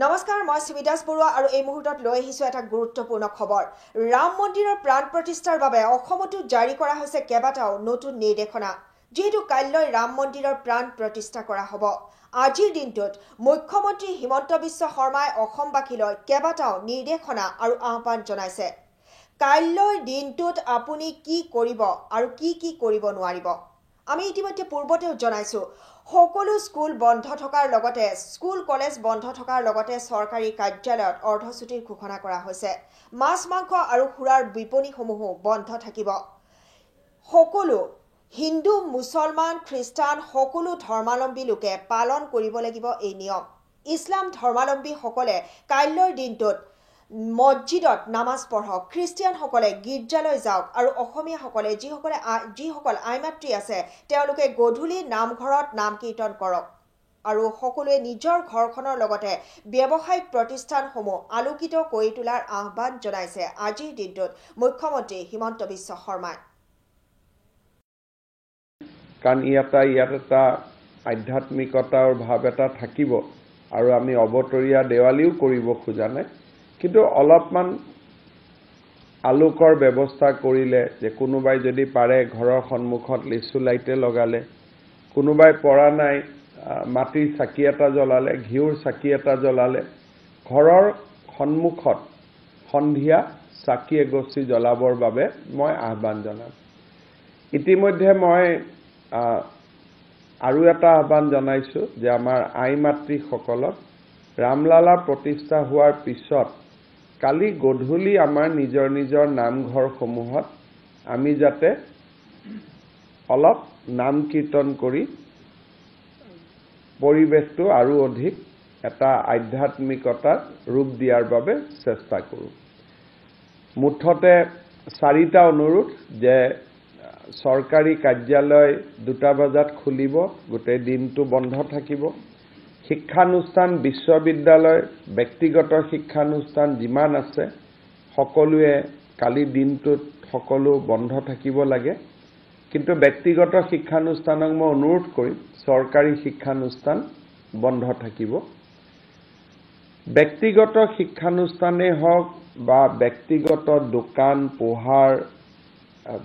নমস্কাৰ, মই সুমিদাস বৰুৱা আৰু এই মুহূৰ্তত লৈ আহিছোঁ এটা গুৰুত্বপূৰ্ণ খবৰ। ৰাম মন্দিৰৰ প্ৰাণ প্ৰতিষ্ঠাৰ বাবে অসমতো জাৰি কৰা হৈছে কেইবাটাও নতুন নিৰ্দেশনা। যিহেতু কাইলৈ ৰাম মন্দিৰৰ প্ৰাণ প্ৰতিষ্ঠা কৰা হ'ব, আজিৰ দিনটোত মুখ্যমন্ত্ৰী হিমন্ত বিশ্ব শৰ্মাই অসমবাসীলৈ কেইবাটাও নিৰ্দেশনা আৰু আহ্বান জনাইছে। কাইলৈৰ দিনটোত আপুনি কি কৰিব আৰু কি কৰিব নোৱাৰিব। আমি ইতিমধ্যে পূৰ্বতেও জনাইছোঁ, সকলো স্কুল বন্ধ থকাৰ লগতে স্কুল কলেজ বন্ধ থকাৰ লগতে চৰকাৰী কাৰ্যালয়ত অৰ্ধছুটিৰ ঘোষণা কৰা হৈছে। মাছ মাংস আৰু সুৰাৰ বিপণীসমূহো বন্ধ থাকিব। সকলো হিন্দু, মুছলমান, খ্ৰীষ্টান সকলো ধৰ্মাৱলম্বী লোকে পালন কৰিব লাগিব এই নিয়ম। ইছলাম ধৰ্মাৱলম্বীসকলে কাইলৈৰ দিনটোত মছজিদত নামাজ পঢ়ক, খ্ৰীষ্টিয়ানসকলে গীৰ্জালৈ যাওক আৰু অসমীয়াসকলে যিসকল আইমাতৃ আছে তেওঁলোকে গধূলি নামঘৰত নাম কীৰ্তন কৰক আৰু সকলোৱে নিজৰ ঘৰখনৰ লগতে ব্যৱসায়িক প্ৰতিষ্ঠানসমূহ আলোকিত কৰি তোলাৰ আহ্বান জনাইছে আজিৰ দিনটোত মুখ্যমন্ত্ৰী হিমন্ত বিশ্ব শৰ্মাই। কাৰণ ইয়াত এটা আধ্যাত্মিকতাৰ ভাৱ এটা থাকিব আৰু আমি অৱতৰীয়া দেৱালীও কৰিব খোজা নাই, কিন্তু অলপমান আলোকৰ ব্যৱস্থা কৰিলে, যে কোনোবাই যদি পাৰে ঘৰৰ সন্মুখত লিচু লাইটে লগালে, কোনোবাই পৰা নাই মাটিৰ চাকি এটা জ্বলালে, ঘিউৰ চাকি এটা জ্বলালে, ঘৰৰ সন্মুখত সন্ধিয়া চাকি এগছি জ্বলাবৰ বাবে মই আহ্বান জনাম। ইতিমধ্যে মই আৰু এটা আহ্বান জনাইছোঁ যে আমাৰ আই মাতৃসকলক ৰামলালা প্ৰতিষ্ঠা হোৱাৰ পিছত কালি গধূলি আমাৰ নিজৰ নামঘৰসমূহত আমি যাতে অলপ নাম কীৰ্তন কৰি পৰিৱেশটো আৰু অধিক এটা আধ্যাত্মিকতাৰ ৰূপ দিয়াৰ বাবে চেষ্টা কৰোঁ। মুঠতে 4টা অনুৰোধ যে চৰকাৰী কাৰ্যালয় 2টা বজাত খুলিব, গোটেই দিনটো বন্ধ থাকিব। শিক্ষানুষ্ঠান, বিশ্ববিদ্যালয়, ব্যক্তিগত শিক্ষানুষ্ঠান যিমান আছে সকলোৱে কালি দিনটোত সকলো বন্ধ থাকিব লাগে। কিন্তু ব্যক্তিগত শিক্ষানুষ্ঠানক মই অনুৰোধ কৰিম চৰকাৰী শিক্ষানুষ্ঠান বন্ধ থাকিব। ব্যক্তিগত শিক্ষানুষ্ঠানেই হওক বা ব্যক্তিগত দোকান পোহাৰ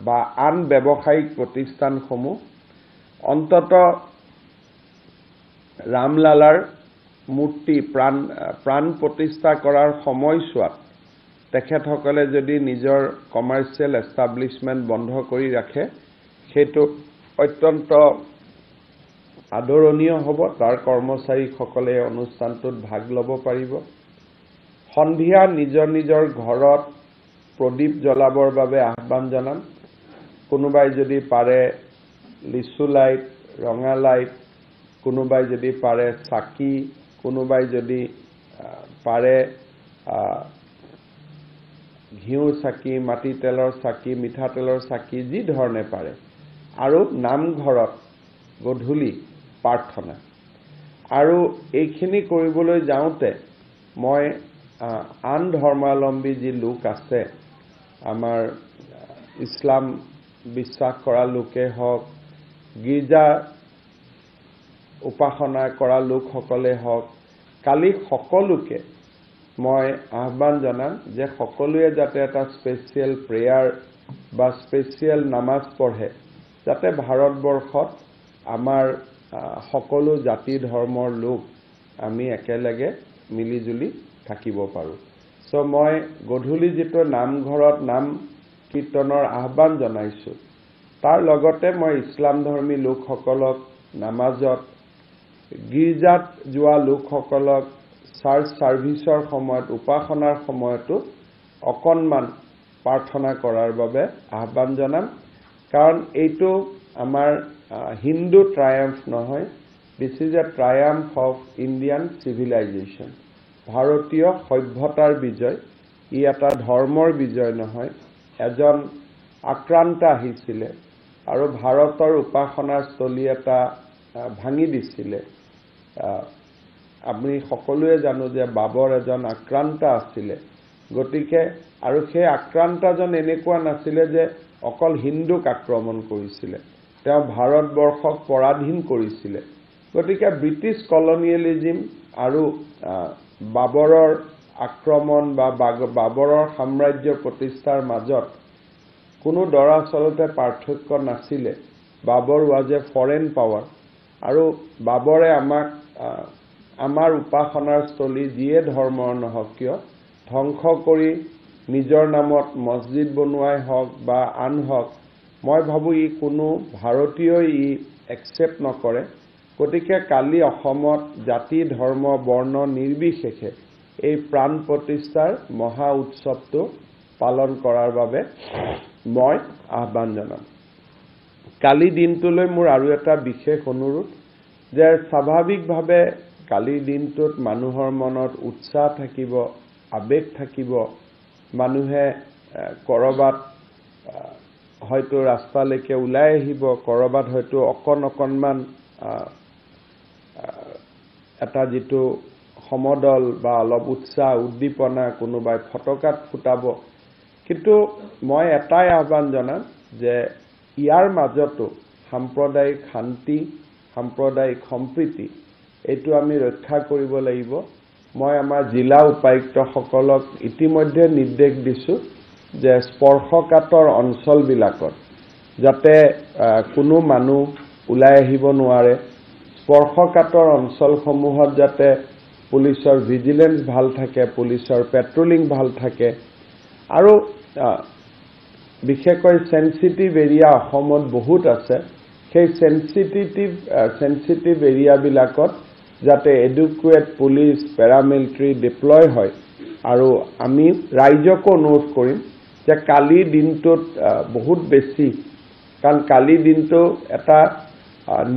বা আন ব্যৱসায়িক প্ৰতিষ্ঠানসমূহ অন্তত ৰামলালাৰ মূৰ্তি প্ৰাণ প্ৰতিষ্ঠা কৰাৰ সময়ছোৱাত তেখেতসকলে যদি নিজৰ কমাৰ্চিয়েল এষ্টাব্লিছমেণ্ট বন্ধ কৰি ৰাখে, সেইটো অত্যন্ত আদৰণীয় হ'ব। তাৰ কৰ্মচাৰীসকলে অনুষ্ঠানটোত ভাগ ল'ব পাৰিব। সন্ধিয়া নিজৰ ঘৰত প্ৰদীপ জ্বলাবৰ বাবে আহ্বান জনাম। কোনোবাই যদি পাৰে লিচু লাইট, ৰঙা লাইট, কোনোবাই যদি পাৰে চাকি, কোনোবাই যদি পাৰে ঘিউৰ চাকি, মাটি তেলৰ চাকি, মিঠাতেলৰ চাকি, যি ধৰণে পাৰে, আৰু নামঘৰত গধূলি প্ৰাৰ্থনা। আৰু এইখিনি কৰিবলৈ যাওঁতে মই আন ধৰ্মাৱলম্বী যি লোক আছে, আমাৰ ইছলাম বিশ্বাস কৰা লোকে হওক, গীৰ্জা উপাসনা কৰা লোকসকলে হওক, কালি সকলোকে মই আহ্বান জনাম যে সকলোৱে যাতে এটা স্পেচিয়েল প্ৰেয়াৰ বা স্পেচিয়েল নামাজ পঢ়ে, যাতে ভাৰতবৰ্ষত আমাৰ সকলো জাতি ধৰ্মৰ লোক আমি একেলগে মিলিজুলি থাকিব পাৰোঁ। মই গধূলি যিটো নামঘৰত নাম কীৰ্তনৰ আহ্বান জনাইছোঁ, তাৰ লগতে মই ইছলাম ধৰ্মী লোকসকলক নামাজত, গীৰ্জাত যোৱা লোকসকলক চাৰ্চ ছাৰ্ভিচৰ সময়ত, উপাসনাৰ সময়তো অকণমান প্ৰাৰ্থনা কৰাৰ বাবে আহ্বান জনাম। কাৰণ এইটো আমাৰ হিন্দু ট্ৰায়াম্ফ নহয়, this is a triumph of Indian civilisation. ভাৰতীয় সভ্যতাৰ বিজয়। ই এটা ধৰ্মৰ বিজয় নহয়। এজন আক্ৰান্ত আহিছিলে আৰু ভাৰতৰ উপাসনাৰ স্থলী এটা ভাঙি দিছিলে। আমি সকলোৱে জানো যে বাবৰ এজন আক্ৰান্ত আছিলে। গতিকে আৰু সেই আক্ৰান্তজন এনেকুৱা নাছিলে যে অকল হিন্দুক আক্ৰমণ কৰিছিলে, তেওঁ ভাৰতবৰ্ষক পৰাধীন কৰিছিলে। গতিকে ব্ৰিটিছ কলনিয়েলিজিম আৰু বাবৰৰ আক্ৰমণ বা বাবৰৰ সাম্ৰাজ্য প্ৰতিষ্ঠাৰ মাজত কোনো দৰাচলতে পাৰ্থক্য নাছিলে। বাবৰ ৱাজ এ ফৰেন পাৱাৰ আৰু বাবৰে আমাক আমাৰ উপাসনাৰ স্থলী যিয়ে ধৰ্মৰ নহওক কিয় ধ্বংস কৰি নিজৰ নামত মছজিদ বনোৱাই হওক বা আন হওক, মই ভাবোঁ ই কোনো ভাৰতীয়ই ই একচেপ্ট নকৰে। গতিকে কালি অসমত জাতি ধৰ্ম বৰ্ণ নিৰ্বিশেষে এই প্ৰাণ প্ৰতিষ্ঠাৰ মহা উৎসৱটো পালন কৰাৰ বাবে মই আহ্বান জনাম। কালি দিনটোলৈ মোৰ আৰু এটা বিশেষ অনুৰোধ যে স্বাভাৱিকভাৱে কালিৰ দিনটোত মানুহৰ মনত উৎসাহ থাকিব, আবেগ থাকিব। মানুহে কৰবাত হয়তো ৰাস্তালৈকে ওলাই আহিব, কৰবাত হয়তো অকণমান এটা যিটো সমদল বা অলপ উৎসাহ উদ্দীপনা, কোনোবাই ফটকাত ফুটাব। কিন্তু মই এটাই আহ্বান জনাম যে ইয়াৰ মাজতো সাম্প্ৰদায়িক শান্তি, সাম্প্ৰদায়িক সম্প্ৰীতি এইটো আমি ৰক্ষা কৰিব লাগিব। মই আমাৰ জিলা উপায়ুক্তসকলক ইতিমধ্যে নিৰ্দেশ দিছোঁ যে স্পৰ্শকাতৰ অঞ্চলবিলাকত যাতে কোনো মানুহ ওলাই আহিব নোৱাৰে। স্পৰ্শকাতৰ অঞ্চলসমূহত যাতে পুলিচৰ ভিজিলেন্স ভাল থাকে, পুলিচৰ পেট্ৰলিং ভাল থাকে আৰু বিশেষকৈ সেন্সিটিভ এৰিয়া অসমত বহুত আছে। সেই সেন্সিটিভ এৰিয়াবিলাকত যাতে এডুকুৱেট পুলিচ পেৰামিলিটাৰী ডিপ্লয় হয়। আৰু আমি ৰাইজকো অনুৰোধ কৰিম যে কালিৰ দিনটোত বহুত বেছি, কাৰণ কালিৰ দিনটো এটা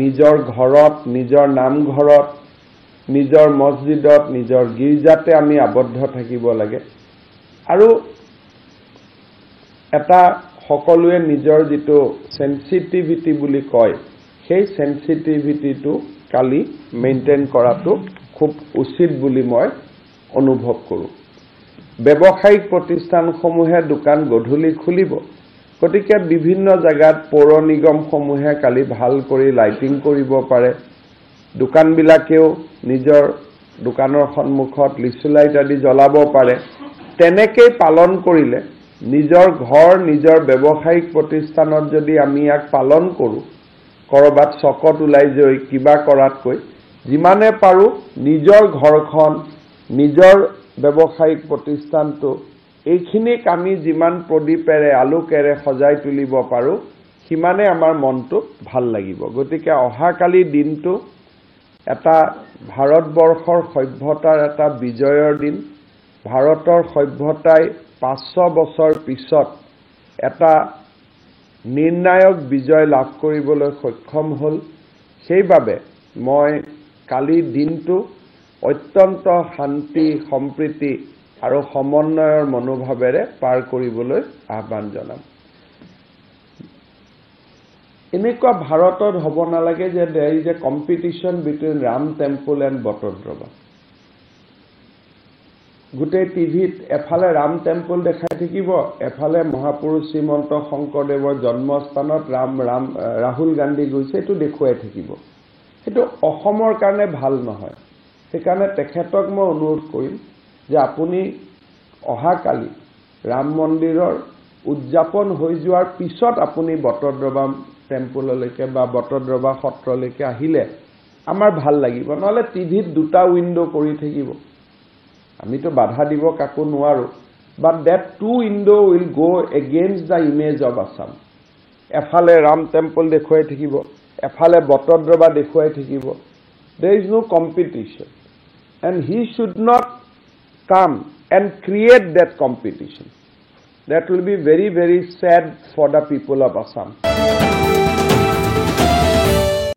নিজৰ ঘৰত, নিজৰ নামঘৰত, নিজৰ মছজিদত, নিজৰ গীৰ্জাতে আমি আবদ্ধ থাকিব লাগে আৰু এটা সকলোৱে নিজৰ যিটো সেন্সিটিভিটি বুলি কয় সেই সেন্সিটিভিটিটো কালি মেইনটেইন কৰাটো খুব উচিত বুলি মই অনুভৱ কৰোঁ। ব্যৱসায়িক প্ৰতিষ্ঠানসমূহে দোকান গধূলি খুলিব, গতিকে বিভিন্ন জায়গাত পৌৰ নিগমসমূহে কালি ভাল কৰি লাইটিং কৰিব পাৰে। দোকানবিলাকেও নিজৰ দোকানৰ সন্মুখত লিচু লাইট আদি জ্বলাব পাৰে। তেনেকৈ পালন কৰিলে নিজৰ ঘৰ, নিজৰ ব্যৱসায়িক প্ৰতিষ্ঠানত যদি আমি ইয়াক পালন কৰোঁ, কৰবাত চকত ওলাই গৈ কিবা কৰাতকৈ যিমানে পাৰোঁ নিজৰ ঘৰখন, নিজৰ ব্যৱসায়িক প্ৰতিষ্ঠানটো এইখিনিক আমি যিমান প্ৰদীপেৰে আলোকেৰে সজাই তুলিব পাৰোঁ সিমানে আমাৰ মনটো ভাল লাগিব। গতিকে অহাকালি দিনটো এটা ভাৰতবৰ্ষৰ সভ্যতাৰ এটা বিজয়ৰ দিন। ভাৰতৰ সভ্যতাই 500 বছৰ পিছত এটা নিৰ্ণায়ক বিজয় লাভ কৰিবলৈ সক্ষম হ'ল। সেইবাবে মই কালিৰ দিনটো অত্যন্ত শান্তি, সম্প্ৰীতি আৰু সমন্বয়ৰ মনোভাৱেৰে পাৰ কৰিবলৈ আহ্বান জনাম। এনেকুৱা ভাৰতত হ'ব নালাগে যে there is a competition between Ram Temple and Botodroba. গোটেই টিভিত এফালে ৰাম টেম্পল দেখাই থাকিব, এফালে মহাপুৰুষ শ্ৰীমন্ত শংকৰদেৱৰ জন্মস্থানত ৰাহুল গান্ধী গৈছে এইটো দেখুৱাই থাকিব। সেইটো অসমৰ কাৰণে ভাল নহয়। সেইকাৰণে তেখেতক মই অনুৰোধ কৰিম যে আপুনি অহাকালি ৰাম মন্দিৰৰ উদযাপন হৈ যোৱাৰ পিছত আপুনি বটদ্ৰৱা টেম্পললৈকে বা বটদ্ৰৱা সত্ৰলৈকে আহিলে আমাৰ ভাল লাগিব। নহ'লে টিভিত দুটা উইণ্ডো কৰি থাকিব, আমিতো বাধা দিব কাকো নোৱাৰো, but that two window will go against the image of Assam. এফালে ৰাম টেম্পল দেখুৱাই থাকিব, এফালে বটদ্ৰৱা দেখুৱাই থাকিব। There is no competition and he should not come and create that competition. That will be very, very sad for the people of Assam.